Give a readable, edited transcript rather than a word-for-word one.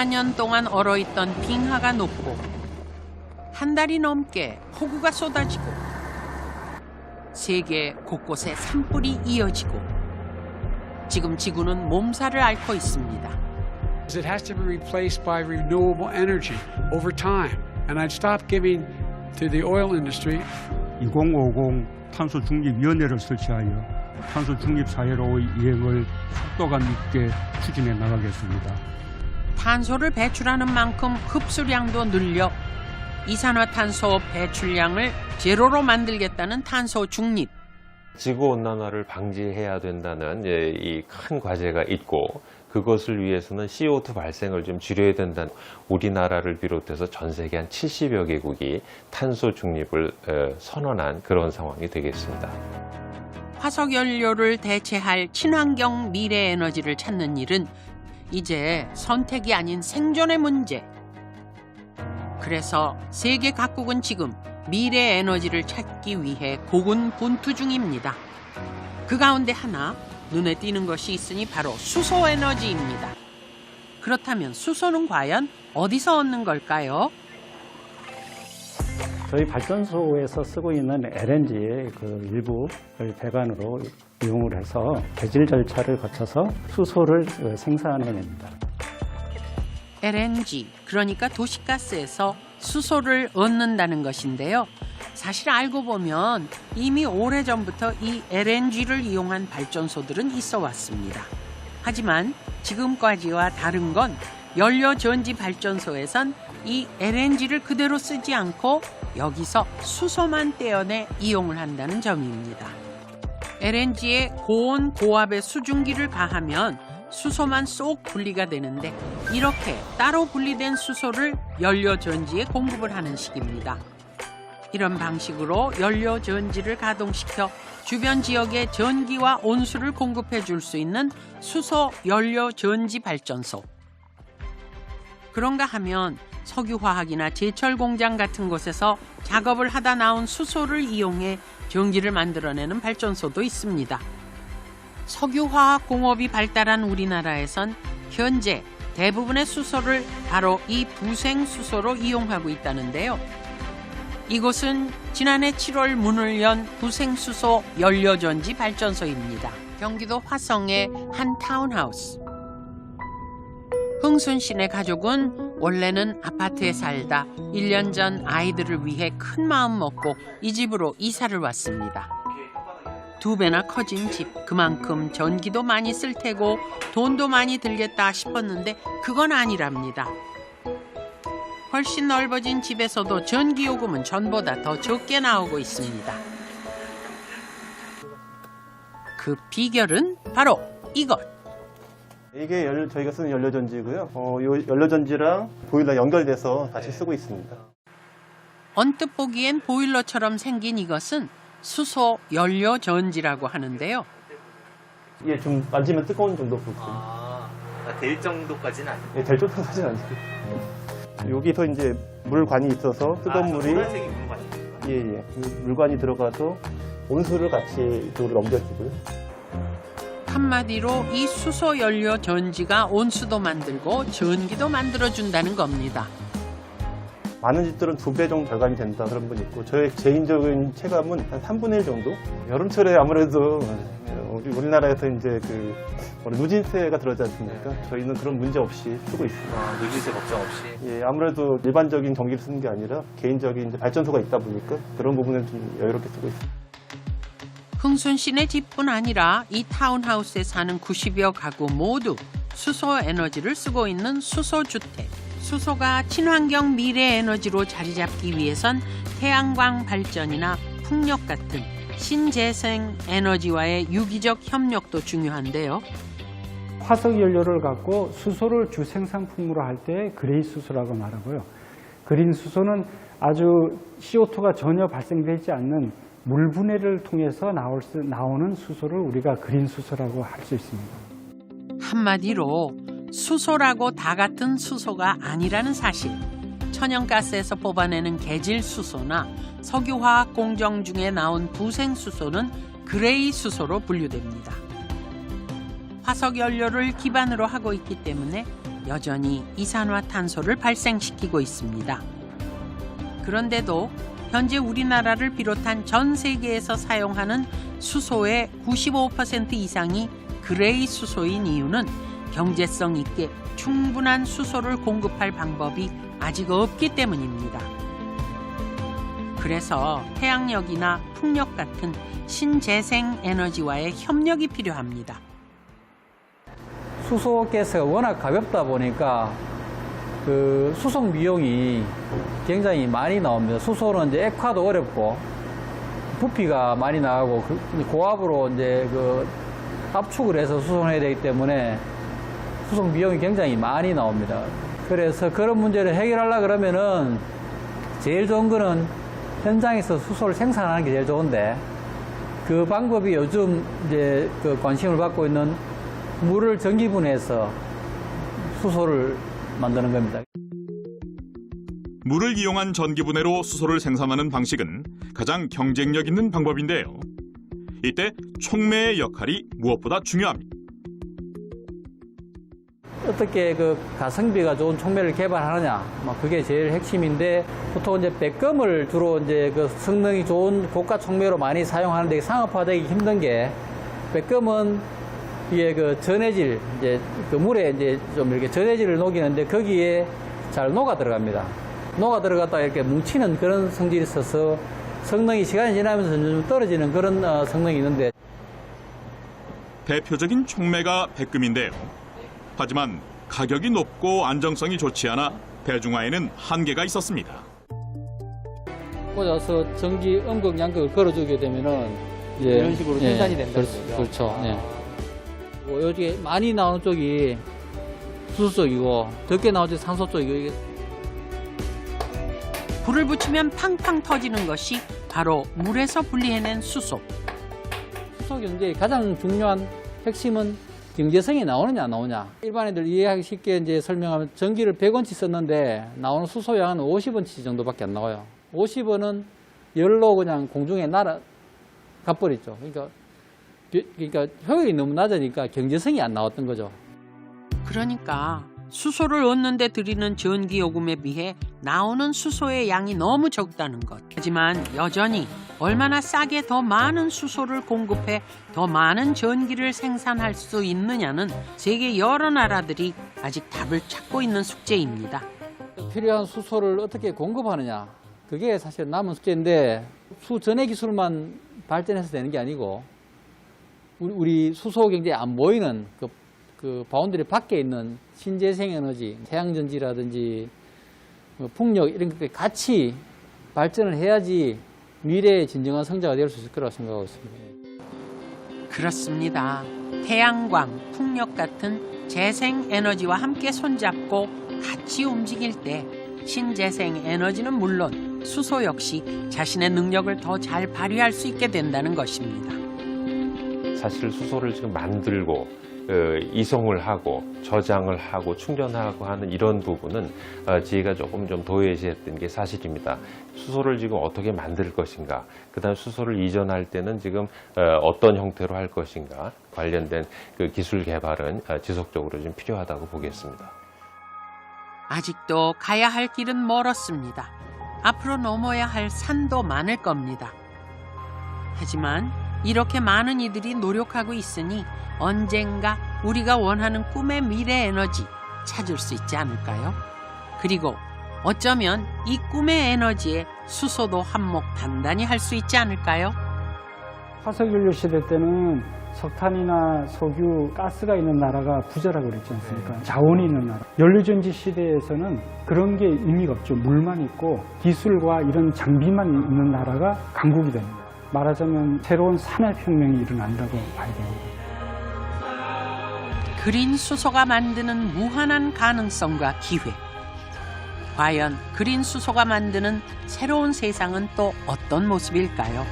수만 년 동안 얼어있던 빙하가 녹고 한 달이 넘게 폭우가 쏟아지고 세계 곳곳에 산불이 이어지고 지금 지구는 몸살을 앓고 있습니다. It has to be replaced by renewable energy over time. And I'd stop giving to the oil industry. 2050 탄소 중립위원회를 설치하여 탄소 중립 사회로의 이행을 속도감 있게 추진해 나가겠습니다. 탄소를 배출하는 만큼 흡수량도 늘려 이산화탄소 배출량을 제로로 만들겠다는 탄소 중립. 지구온난화를 방지해야 된다는 이 큰 과제가 있고 그것을 위해서는 CO2 발생을 좀 줄여야 된다는 우리나라를 비롯해서 전 세계 한 70여 개국이 탄소 중립을 선언한 그런 상황이 되겠습니다. 화석 연료를 대체할 친환경 미래 에너지를 찾는 일은 이제 선택이 아닌 생존의 문제. 그래서 세계 각국은 지금 미래 에너지를 찾기 위해 고군분투 중입니다. 그 가운데 하나 눈에 띄는 것이 있으니 바로 수소 에너지입니다. 그렇다면 수소는 과연 어디서 얻는 걸까요? 저희 발전소에서 쓰고 있는 LNG의 그 일부를 배관으로 이용을 해서 배질 절차를 거쳐서 수소를 생산해냅니다. LNG, 그러니까 도시가스에서 수소를 얻는다는 것인데요. 사실 알고 보면 이미 오래전부터 이 LNG를 이용한 발전소들은 있어 왔습니다. 하지만 지금까지와 다른 건 연료전지 발전소에선 이 LNG를 그대로 쓰지 않고 여기서 수소만 떼어내 이용을 한다는 점입니다. LNG에 고온 고압의 수증기를 가하면 수소만 쏙 분리가 되는데 이렇게 따로 분리된 수소를 연료전지에 공급을 하는 식입니다. 이런 방식으로 연료전지를 가동시켜 주변 지역에 전기와 온수를 공급해 줄 수 있는 수소 연료전지 발전소. 그런가 하면 석유화학이나 제철 공장 같은 곳에서 작업을 하다 나온 수소를 이용해 전기를 만들어내는 발전소도 있습니다. 석유화학 공업이 발달한 우리나라에선 현재 대부분의 수소를 바로 이 부생수소로 이용하고 있다는데요. 이곳은 지난해 7월 문을 연 부생수소 연료전지 발전소입니다. 경기도 화성의 한 타운하우스. 흥순 씨네 가족은 원래는 아파트에 살다 1년 전 아이들을 위해 큰 마음 먹고 이 집으로 이사를 왔습니다. 2배나 커진 집, 그만큼 전기도 많이 쓸 테고 돈도 많이 들겠다 싶었는데 그건 아니랍니다. 훨씬 넓어진 집에서도 전기요금은 전보다 더 적게 나오고 있습니다. 그 비결은 바로 이것. 이게 저희가 쓰는 연료전지고요. 이 연료전지랑 보일러 연결돼서 다시 쓰고 있습니다. 언뜻 보기엔 보일러처럼 생긴 이것은 수소 연료전지라고 하는데요. 이게 좀 만지면 뜨거운 정도 볼게요. 될 정도까지는 아니고. 될 정도까지는 아니고. 여기서 이제 물관이 있어서 뜨거운 물이 노란색이 물관입니까? 예. 물관이 들어가서 온수를 같이 이쪽으로 넘겨주고요. 한마디로 이 수소 연료 전지가 온수도 만들고 전기도 만들어준다는 겁니다. 많은 집들은 2배 정도 절감이 된다 그런 분이 있고 저의 개인적인 체감은 한 3분의 1 정도? 여름철에 아무래도 우리나라에서 이제 누진세가 들어가지 않습니까? 저희는 그런 문제 없이 쓰고 있습니다. 누진세 걱정 없이. 예, 아무래도 일반적인 전기를 쓰는 게 아니라 개인적인 이제 발전소가 있다 보니까 그런 부분은 좀 여유롭게 쓰고 있습니다. 흥순 씨네 집뿐 아니라 이 타운하우스에 사는 90여 가구 모두 수소 에너지를 쓰고 있는 수소주택. 수소가 친환경 미래 에너지로 자리 잡기 위해선 태양광 발전이나 풍력 같은 신재생 에너지와의 유기적 협력도 중요한데요. 화석 연료를 갖고 수소를 주 생산품으로 할 때 그레이 수소라고 말하고요. 그린 수소는 아주 CO2가 전혀 발생되지 않는 물 분해를 통해서 나오는 수소를 우리가 그린 수소라고 할 수 있습니다. 한마디로 수소라고 다 같은 수소가 아니라는 사실. 천연가스에서 뽑아내는 개질 수소나 석유화학 공정 중에 나온 부생 수소는 그레이 수소로 분류됩니다. 화석 연료를 기반으로 하고 있기 때문에 여전히 이산화탄소를 발생시키고 있습니다. 그런데도 현재 우리나라를 비롯한 전 세계에서 사용하는 수소의 95% 이상이 그레이 수소인 이유는 경제성 있게 충분한 수소를 공급할 방법이 아직 없기 때문입니다. 그래서 태양력이나 풍력 같은 신재생 에너지와의 협력이 필요합니다. 수소가스가 워낙 가볍다 보니까 그 수송 비용이 굉장히 많이 나옵니다. 수소는 이제 액화도 어렵고 부피가 많이 나가고 고압으로 이제 그 압축을 해서 수송해야 되기 때문에 수송 비용이 굉장히 많이 나옵니다. 그래서 그런 문제를 해결하려 그러면은 제일 좋은 거는 현장에서 수소를 생산하는 게 제일 좋은데 그 방법이 요즘 이제 그 관심을 받고 있는 물을 전기분해해서 수소를 만드는 겁니다. 물을 이용한 전기분해로 수소를 생산하는 방식은 가장 경쟁력 있는 방법인데요. 이때 촉매의 역할이 무엇보다 중요합니다. 어떻게 그 가성비가 좋은 촉매를 개발하느냐, 그게 제일 핵심인데 보통 이제 백금을 주로 이제 그 성능이 좋은 고가 촉매로 많이 사용하는데 상업화되기 힘든 게 백금은 이게 그 전해질 이제 그 물에 이제 좀 이렇게 전해질을 녹이는데 거기에 잘 녹아 들어갑니다. 녹아 들어갔다가 이렇게 뭉치는 그런 성질이 있어서 성능이 시간이 지나면서 점점 떨어지는 그런 성능이 있는데 대표적인 촉매가 백금인데요. 하지만 가격이 높고 안정성이 좋지 않아 대중화에는 한계가 있었습니다. 꽂아서 전기 음극 양극을 걸어주게 되면은 이제 이런 식으로 생산이 된다는 거죠. 그렇죠. 예. 여기 많이 나오는 쪽이 수소 쪽이고 적게 나오는 쪽이 산소 쪽이고 이게 불을 붙이면 팡팡 터지는 것이 바로 물에서 분리해낸 수소. 수소 경제의 가장 중요한 핵심은 경제성이 나오느냐 안 나오냐. 일반인들 이해하기 쉽게 이제 설명하면 전기를 100원치 썼는데 나오는 수소량은 50원치 정도밖에 안 나와요. 50원은 열로 그냥 공중에 날아가버리죠. 그러니까 효율이 너무 낮으니까 경제성이 안 나왔던 거죠. 그러니까 수소를 얻는 데 들이는 전기요금에 비해 나오는 수소의 양이 너무 적다는 것. 하지만 여전히 얼마나 싸게 더 많은 수소를 공급해 더 많은 전기를 생산할 수 있느냐는 세계 여러 나라들이 아직 답을 찾고 있는 숙제입니다. 필요한 수소를 어떻게 공급하느냐. 그게 사실 남은 숙제인데 수전해 기술만 발전해서 되는 게 아니고 우리 수소 경제에 안 보이는 그 바운더리 밖에 있는 신재생 에너지, 태양전지라든지 풍력 이런 것들 같이 발전을 해야지 미래의 진정한 성자가 될 수 있을 거라고 생각하고 있습니다. 그렇습니다. 태양광, 풍력 같은 재생 에너지와 함께 손잡고 같이 움직일 때 신재생 에너지는 물론 수소 역시 자신의 능력을 더 잘 발휘할 수 있게 된다는 것입니다. 사실 수소를 지금 만들고 이송을 하고 저장을 하고 충전하고 하는 이런 부분은 지혜가 조금 좀 도외시했던 게 사실입니다. 수소를 지금 어떻게 만들 것인가, 그다음 수소를 이전할 때는 지금 어떤 형태로 할 것인가 관련된 그 기술 개발은 지속적으로 좀 필요하다고 보겠습니다. 아직도 가야 할 길은 멀었습니다. 앞으로 넘어야 할 산도 많을 겁니다. 하지만 이렇게 많은 이들이 노력하고 있으니 언젠가 우리가 원하는 꿈의 미래 에너지 찾을 수 있지 않을까요? 그리고 어쩌면 이 꿈의 에너지에 수소도 한몫 단단히 할 수 있지 않을까요? 화석연료 시대 때는 석탄이나 석유, 가스가 있는 나라가 부자라고 그랬지 않습니까? 자원이 있는 나라. 연료전지 시대에서는 그런 게 의미가 없죠. 물만 있고 기술과 이런 장비만 있는 나라가 강국이 됩니다. 말하자면 새로운 산업혁명이 일어난다고 봐야 됩니다. 그린 수소가 만드는 무한한 가능성과 기회. 과연 그린 수소가 만드는 새로운 세상은 또 어떤 모습일까요?